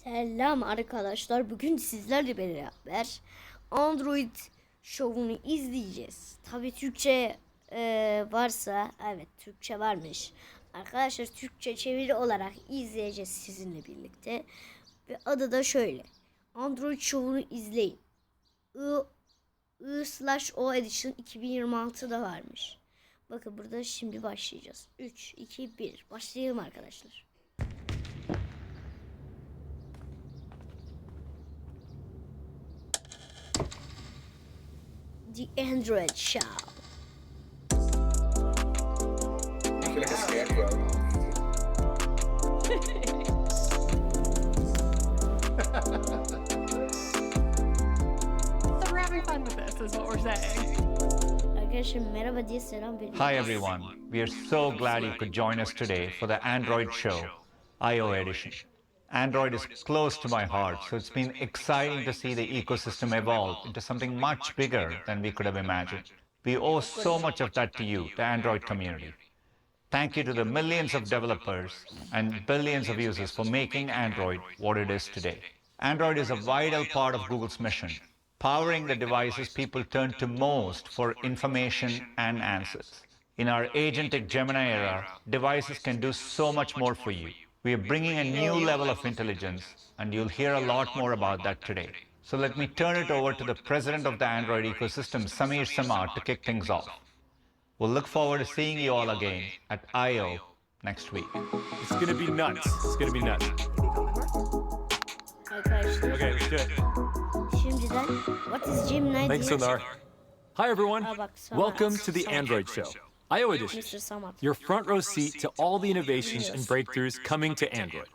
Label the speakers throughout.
Speaker 1: Selam arkadaşlar. Bugün sizlerle beraber Android şovunu izleyeceğiz. Tabi Türkçe varsa, evet Türkçe varmış. Arkadaşlar Türkçe çeviri olarak izleyeceğiz sizinle birlikte. Ve adı da şöyle. Android şovunu izleyin. I/O Edition 2026'da varmış. Bakın burada şimdi başlayacağız. 3, 2, 1. Başlayalım arkadaşlar. The Android Show.
Speaker 2: I feel like a scarecrow.
Speaker 3: So we're having fun with this, is what we're saying.
Speaker 1: Arkadaşlar merhaba diye selam verin.
Speaker 4: Hi everyone, we are so glad you could join us today for the Android show, I/O edition. Android is close to my heart, so it's been exciting to see the ecosystem evolve into something much bigger than we could have imagined. We owe so much of that to you, the Android community. Thank you to the millions of developers and billions of users for making Android what it is today. Android is a vital part of Google's mission, powering the devices people turn to most for information and answers. In our agentic Gemini era, devices can do so much more for you. We are bringing a new level of intelligence, and you'll hear a lot more about that today. So let me turn it over to the president of the Android ecosystem, Samir Samar, to kick things off. We'll look forward to seeing you all again at I/O next week.
Speaker 5: It's gonna be nuts. It's gonna be nuts.
Speaker 1: Arkadaşlar
Speaker 5: Okay, let's do it.
Speaker 1: şimdiden what is Gemini
Speaker 5: Thanks,
Speaker 1: diye
Speaker 5: Sundar. Hi, everyone.
Speaker 1: Aa, bak, Samar.
Speaker 5: Welcome to the Android Show, I/O Edition.
Speaker 1: Mr. Samat.
Speaker 5: Your front row seat to all the innovations and breakthroughs coming to Android.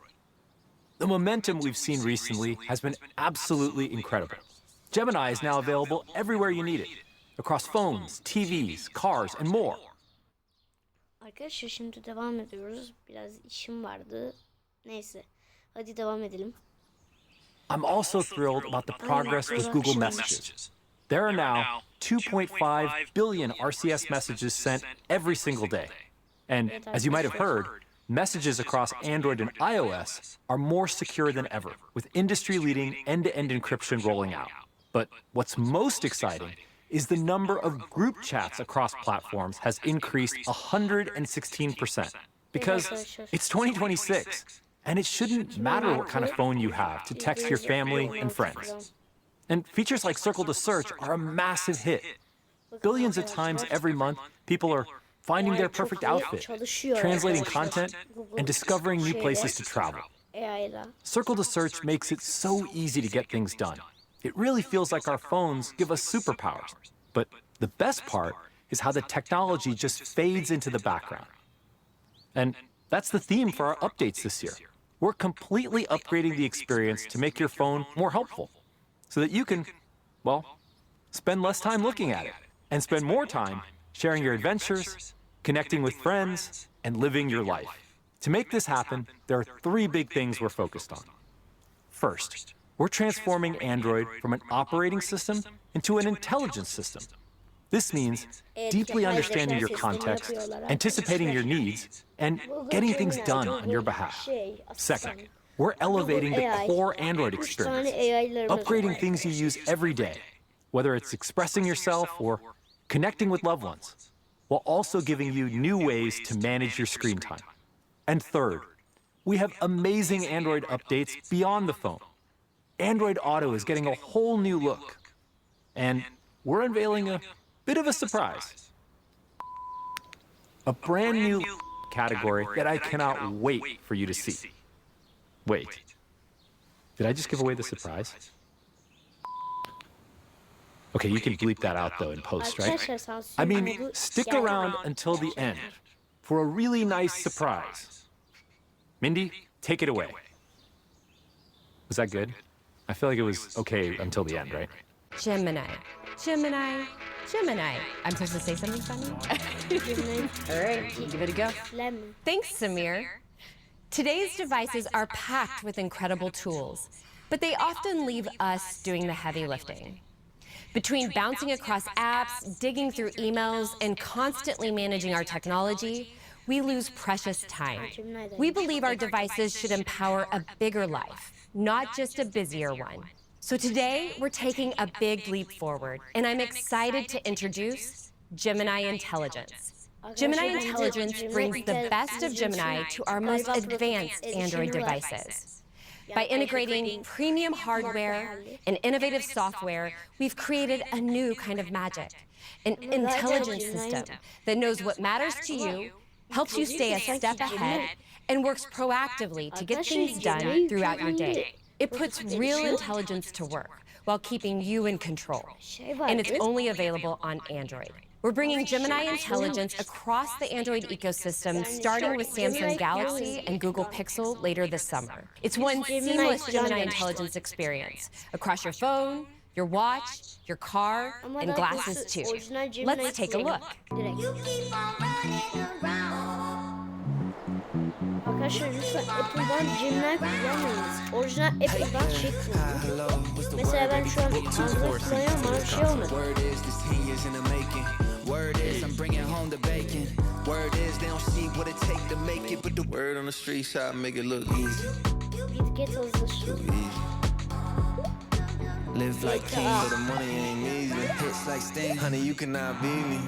Speaker 5: The momentum we've seen recently has been absolutely incredible. Gemini is now available everywhere you need it, across phones, TVs, cars, and more.
Speaker 1: Arkadaşlar şimdi devam ediyoruz. Biraz işim vardı. Neyse. Hadi devam edelim.
Speaker 5: I'm also thrilled about the progress with Google Messages. There are now 2.5 billion RCS messages sent every single day. And as you might have heard, messages across Android and iOS are more secure than ever, with industry-leading end-to-end encryption rolling out. But what's most exciting is the number of group chats across platforms has increased 116%. Because it's 2026, and it shouldn't matter what kind of phone you have to text your family and friends. And features like Circle to Search are a massive hit. Billions of times every month, people are finding their perfect outfit, translating content, and discovering new places to travel.
Speaker 1: AI'da.
Speaker 5: Circle to Search makes it so easy to get things done. It really feels like our phones give us superpowers. But the best part is how the technology just fades into the background. And that's the theme for our updates this year. We're completely upgrading the experience to make your phone more helpful, so that you can, well, spend less time looking at it and spend more time sharing your adventures, connecting with friends, and living your life. To make this happen, there are three big things we're focused on. First, we're transforming Android from an operating system into an intelligence system. This means deeply understanding your context, anticipating your needs, and getting things done on your behalf. Second, we're elevating the core Android experience, upgrading things you use every day, whether it's expressing yourself or connecting with loved ones, while also giving you new ways to manage your screen time. And third, we have amazing Android updates beyond the phone. Android Auto is getting a whole new look, and we're unveiling a bit of a surprise. A brand new category that I cannot wait for you to see. Wait, did I just give away the surprise? Okay, you can bleep that out though in post, right?
Speaker 1: Arkadaşlar sansür
Speaker 5: I mean,
Speaker 1: modu
Speaker 5: stick
Speaker 1: yani.
Speaker 5: around until the end for a really nice surprise. Mindy, take it away. Was that good? I feel like it was okay until the end, right?
Speaker 3: Gemini. Gemini. Gemini. I'm supposed to say something funny? All right, give it a go.
Speaker 1: Lemon.
Speaker 3: Thanks, Samir. Today's devices are packed with incredible tools, but they often leave us doing the heavy lifting. Between bouncing across apps, digging through emails, and constantly managing our technology, we lose precious time. We believe our devices should empower a bigger life, not just a busier one. So today, we're taking a big leap forward, and I'm excited to introduce Gemini Intelligence. Gemini Intelligence brings the best of Gemini to our most advanced Android devices. By integrating premium hardware and innovative software, we've created a new kind of magic, an intelligence system that knows what matters to you, helps you stay a step ahead, and works proactively to get things done throughout your day. It puts real intelligence to work while keeping you in control, and it's only available on Android. We're bringing Gemini Intelligence across the Android ecosystem, starting with Samsung Galaxy and Google Pixel later this summer. It's one seamless Gemini Intelligence experience across your phone, your watch, your car, and glasses too. Let's take a look.
Speaker 1: Arkadaşlar lütfen Apple'dan Gemini kullanmayınız. Orijinal Apple'dan şey kullanın. Mesela ben şu an Android kullanıyorum, bana bir şey olmadı.
Speaker 6: Word is I'm bringing home the bacon. Word is they don't see what it take to make it, but the word on the street side make it look easy.
Speaker 1: Git hızlı.
Speaker 6: Live like king, but the money ain't easy. Hits like Sting, honey, you cannot beat me.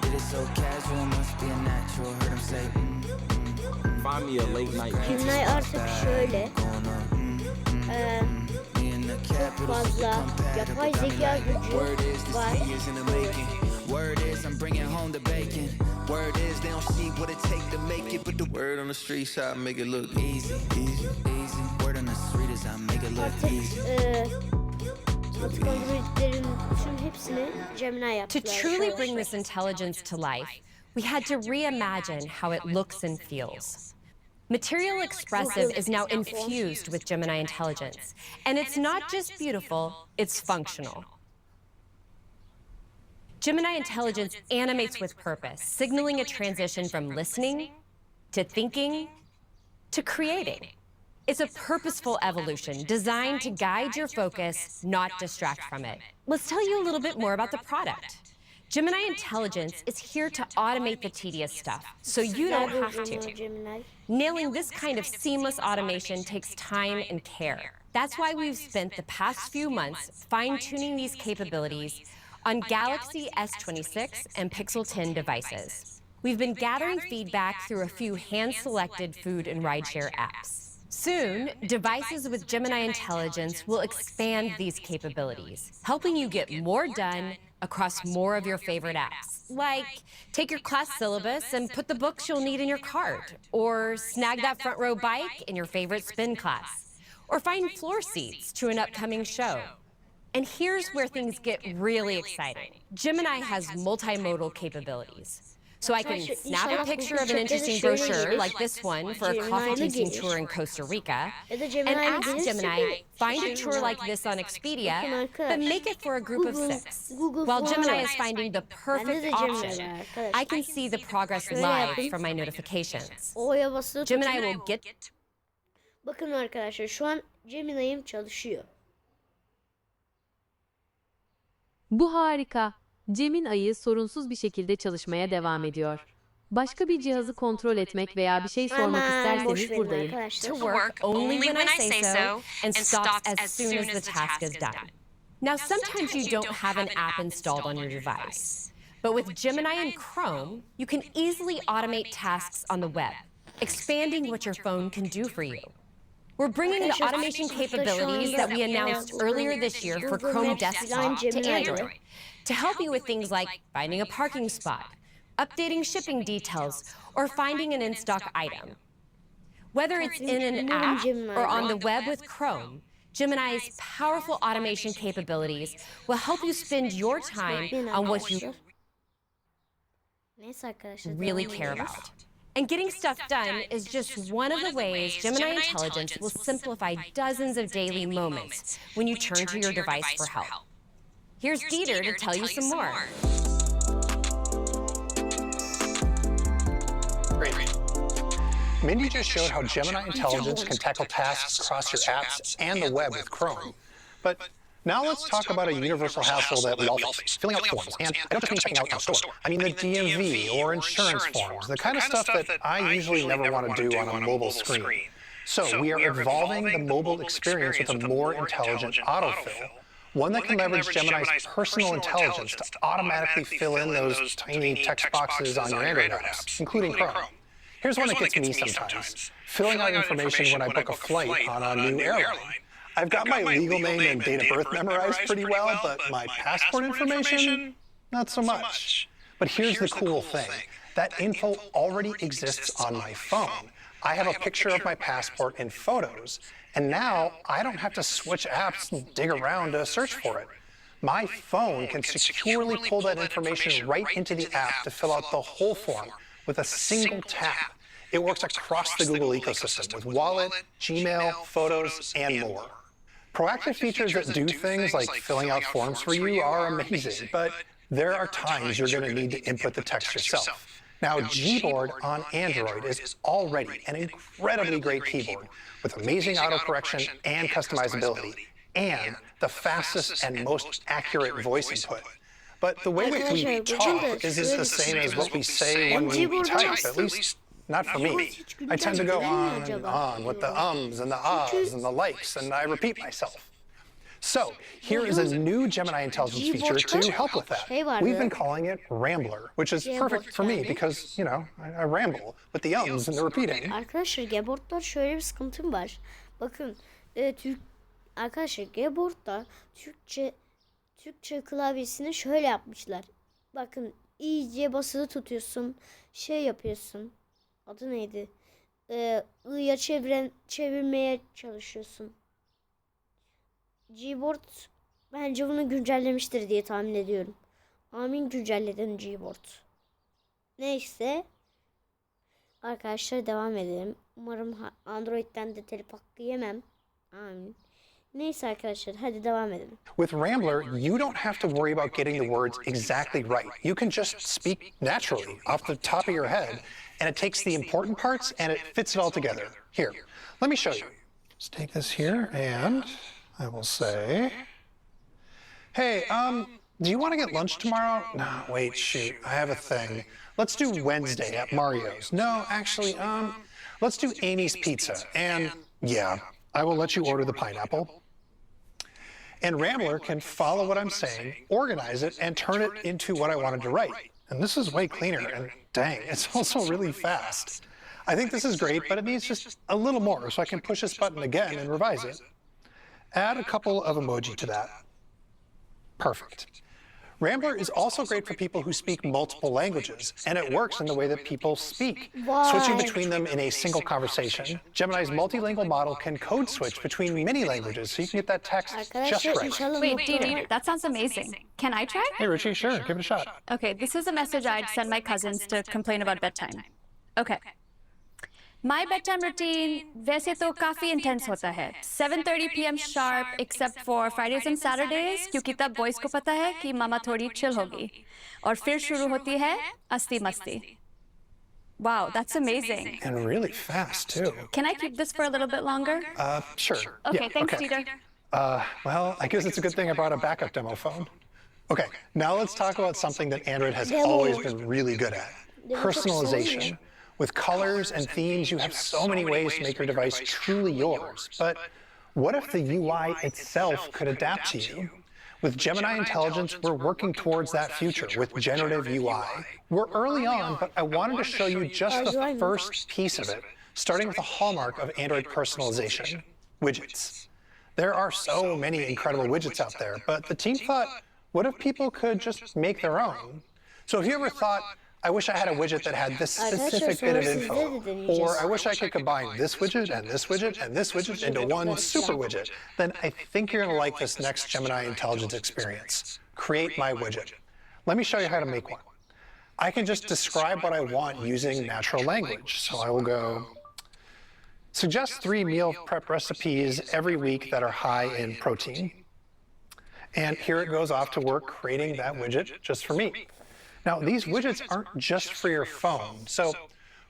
Speaker 6: Did it so casual, must be a natural. Heard him say.
Speaker 5: Find me a late night.
Speaker 1: Gemini artık şöyle. Çok fazla yapay zeka gücü var.
Speaker 6: Word is I'm bringing home the bacon. Word is they don't see what it take to make it, but the word on the street side make it look easy, easy, easy. Word on the street is I make it look easy.
Speaker 1: Artık Android'lerin tüm hepsini Gemini yaptılar.
Speaker 3: To truly bring this intelligence to life, we had to reimagine how it looks and feels. Material Expressive is now infused with Gemini Intelligence, and it's not just beautiful, it's functional. Gemini Intelligence animates with purpose, signaling a transition from listening to thinking to creating. It's a purposeful evolution designed to guide your focus, not distract from it. Let's tell you a little bit more about the product. Gemini Intelligence is here to automate the tedious stuff, so you don't have to. Nailing this kind of seamless automation takes time and care. That's why we've spent the past few months fine-tuning these capabilities on Galaxy S26 and Pixel 10 devices. We've been gathering feedback through a few hand-selected food and rideshare apps. Soon, devices with Gemini Intelligence will expand these capabilities, helping you get more done across more of your favorite apps. Like, take your class syllabus and put the books you'll need in your cart, or snag that front row bike in your favorite spin class, or find floor seats to an upcoming show. And here's where things get really exciting. Gemini has multimodal capabilities. So I can snap a picture of an interesting brochure like this one for a coffee tasting tour in Costa Rica, and ask Gemini, find a tour like this on Expedia, but make it for a group of 6. While Gemini is finding the perfect option, I can see the progress live from my notifications. Gemini will get...
Speaker 1: Bakın arkadaşlar şu an Gemini'm çalışıyor.
Speaker 7: Bu harika. Gemini sorunsuz bir şekilde çalışmaya devam ediyor. Başka bir cihazı kontrol etmek veya bir şey sormak isterseniz buradayım.
Speaker 3: To work only when I say so and stops as soon as the task is done. Now, sometimes you don't have an app installed on your device. But with Gemini and Chrome, you can easily automate tasks on the web, expanding what your phone can do for you. We're bringing the automation capabilities that we announced earlier this year for Chrome Desktop to Android to help you with things like finding a parking spot, updating shipping details, or finding an in-stock item. Whether it's in an app or on the web with Chrome, Gemini's powerful automation capabilities will help you spend your time on what you really care about. And getting stuff done is just one of the ways Gemini Intelligence will simplify dozens of daily moments when you turn to your device for help. Here's Dieter to tell you some more.
Speaker 8: Great. Mindy just showed how Gemini Intelligence can tackle tasks across your apps and the web with Chrome. But Now let's talk about a universal hassle that we all face, filling out forms. And I don't just mean checking out a store. I mean the DMV or insurance forms, the kind of stuff that I usually never want to do on a mobile screen. So we are evolving the mobile experience with a more intelligent autofill, one that can leverage Gemini's personal intelligence to automatically fill in those tiny text boxes on your Android apps, including Chrome. Here's one that gets me sometimes, filling out information when I book a flight on a new airline. I've got my legal name and date of birth memorized pretty well, but my passport information, not so much. But here's the cool thing. That info already exists on my phone. I have a picture of my passport in Photos, and now I don't have to switch apps and dig around to search for it. My phone can securely pull that information right into the app to fill out the whole form with a single tap. It works across the Google ecosystem with Wallet, Gmail, Photos, and more. Proactive features that do things like filling out forms for you are amazing, but there are times you're going to need to input the text yourself. Now, Gboard on Android is already an incredibly great keyboard with amazing autocorrection and customizability, and the fastest and most accurate voice input. But the way we talk isn't the same as what we say when we type, at least not for me. I tend to go on and on with the ums and the ahs and the likes, and I repeat myself. So here is a new Gemini intelligence feature to help with that. We've been calling it Rambler, which is perfect for me because, you know, I ramble with the ums and the repeating.
Speaker 1: Arkadaşlar Gboard'da şöyle bir sıkıntım var. Bakın arkadaşlar Gboard'da Türkçe klavyesini şöyle yapmışlar. Bakın iyice basılı tutuyorsun. Şey yapıyorsun. Adı neydi? I'ya çevirmeye çalışıyorsun. Gboard bence bunu güncellemiştir diye tahmin ediyorum. Amin güncelledin Gboard. Neyse. Arkadaşlar devam edelim. Umarım Android'den de telif hakkı yemem. Amin. Neyse arkadaşlar hadi devam edelim.
Speaker 8: With Rambler, you don't have to worry about getting the words exactly right. You can just speak naturally off the top of your head, and it takes the important parts and it fits it all together. Here, let me show you. Let's take this here and I will say, hey, do you want to get lunch tomorrow? No, wait, shoot, I have a thing. Let's do Wednesday at Mario's. No, actually, let's do Amy's Pizza. And yeah, I will let you order the pineapple. And Rambler can follow what I'm saying, organize it, and turn it into what I wanted to write. And this is way cleaner, and dang, it's also really fast. I think this is great, but it needs just a little more, so I can push this button again and revise it. Add a couple of emoji to that. Perfect. Rambler is also great for people who speak multiple languages, and it works in the way that people speak, switching between them in a single conversation. Gemini's multilingual model can code switch between many languages, so you can get that text just right.
Speaker 9: Wait, Didi, that sounds amazing. Can I try?
Speaker 8: Hey, Richie, sure, give it a shot.
Speaker 9: Okay, this is a message I'd send my cousins to complain about bedtime. Okay. My bedtime routine वैसे तो काफी intense होता है 7:30 p.m. sharp except for Fridays and Saturdays क्योंकि तब boys को पता है कि मामा थोड़ी chill होगी और फिर शुरू होती है अस्ती मस्ती. Wow, that's amazing.
Speaker 8: And really fast, too.
Speaker 9: Can I keep this for a little bit longer?
Speaker 8: Sure.
Speaker 9: Okay,
Speaker 8: yeah,
Speaker 9: thanks, Dieter.
Speaker 8: Well, I guess it's a good thing I brought a backup demo phone. Okay, now let's talk about something that Android has always been really good at. Personalization. With colors and themes, you have so many ways to make your device truly yours. But what if the UI itself could adapt to you? With Gemini Intelligence, we're working towards that future with generative UI. We're early on, but I wanted to show you just the first piece of it, starting with a hallmark of Android personalization, widgets. There are so many incredible widgets out there, but the team thought, what if people could just make their own? So if you ever thought, I wish I had a widget that had this specific bit of info, or I wish I could combine this widget and this widget and this widget into one super widget, then I think you're going to like this next Gemini Intelligence experience. Create my widget. Let me show you how to make one. I can just describe what I want using natural language. So I will go, suggest 3 meal prep recipes every week that are high in protein. And here it goes off to work creating that widget just for me. Now, these widgets aren't just for your phone. So,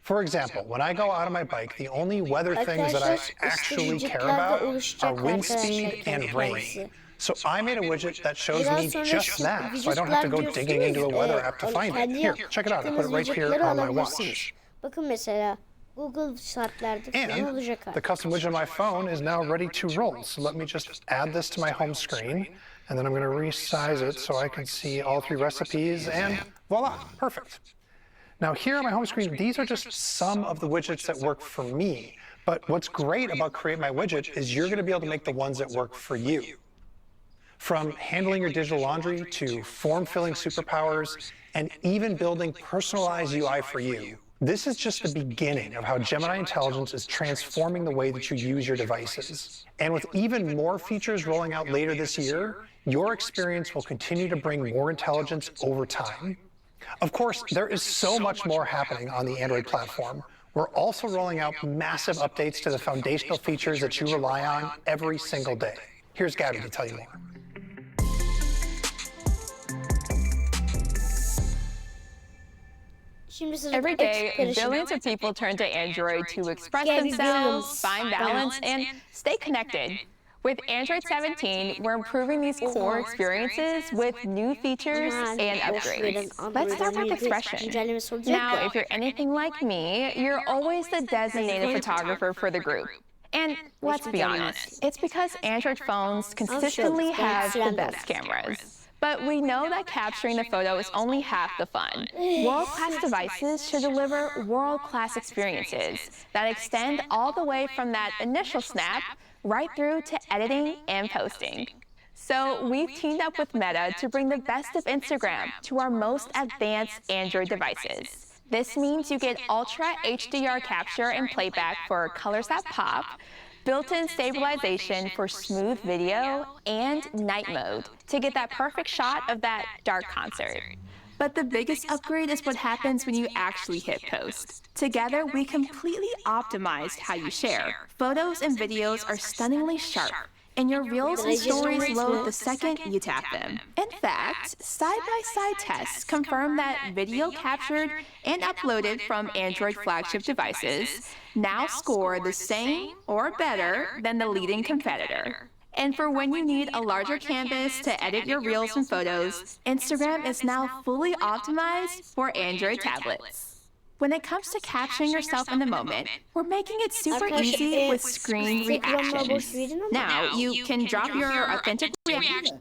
Speaker 8: for example, when I go out on my bike, the only weather things that I actually care about are wind speed and rain. So I made a widget that shows
Speaker 1: Biraz
Speaker 8: me
Speaker 1: sonra
Speaker 8: just that, so I don't have to go digging into a weather app to find it. Here, check it out. I put it right here on my watch.
Speaker 1: Bakın mesela Google saatlerde falan olacak
Speaker 8: And the custom widget on my phone is now ready to roll. So let me just add this to my home screen, and then I'm going to resize it so I can see all 3 recipes, and voila, perfect. Now here on my home screen, these are just some of the widgets that work for me. But what's great about Create My Widget is you're going to be able to make the ones that work for you. From handling your digital laundry to form-filling superpowers and even building personalized UI for you. This is just the beginning of how Gemini Intelligence is transforming the way that you use your devices. And with even more features rolling out later this year, your experience will continue to bring more intelligence over time. Of course, there is so much more happening on the Android platform. We're also rolling out massive updates to the foundational features that you rely on every single day. Here's Gabby to tell you more.
Speaker 10: Every day, billions of people turn to Android to express themselves, find balance, and stay connected. With Android 17, we're improving these core experiences with new features and upgrades. Let's start with expression. Now, if you're anything like me, you're always the designated photographer for the group. And let's be honest, it's because Android phones consistently have the best cameras. But we know that capturing the photo is only half the fun. World-class devices should deliver world-class experiences that extend all the way from that initial snap right through to editing and posting. So we've teamed up with Meta to bring the best of Instagram to our most advanced Android devices. This means you get Ultra HDR capture and playback for colors that pop, built-in stabilization for smooth video, and night mode to get that perfect shot of that dark concert. But the biggest upgrade is what happens when you actually hit post. Together, we completely optimized how you share. Photos and videos are stunningly sharp, and your reels and stories load the second you tap them. In fact, side-by-side tests confirm that video captured and uploaded from Android flagship devices now score the same or better than the leading competitor. And for when you need a larger canvas to edit your reels and photos, Instagram is now fully optimized for Android tablets. When it comes to capturing yourself in the moment, we're making it super easy with screen reactions. Now, you can drop your authentic reaction